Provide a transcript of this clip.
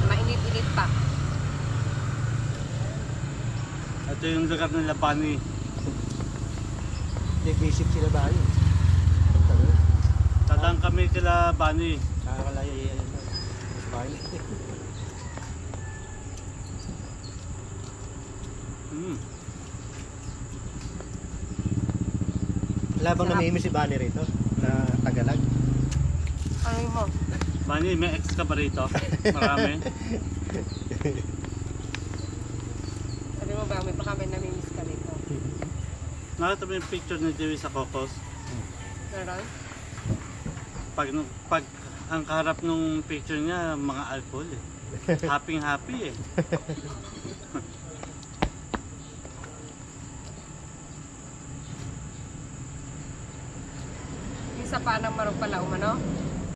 Mainit-init pa. Ito yung lugar ng Labani. Nag-visit sila ba yun? Tadang kami kila Bani. Nakakalaya yan. Bahay. Wala bang namimiss si Bunny rito? Na Tagalog? Ano mo? Bani, may ex ka ba rito? Marami. Sabi mo ba, baka may namimiss ka rito? Nakita mo yung picture ni Dewey sa Cocos? Meron? Pag ang kaharap nung picture niya, mga alcohol eh. Happy eh. Isa pa ng marong pala umano?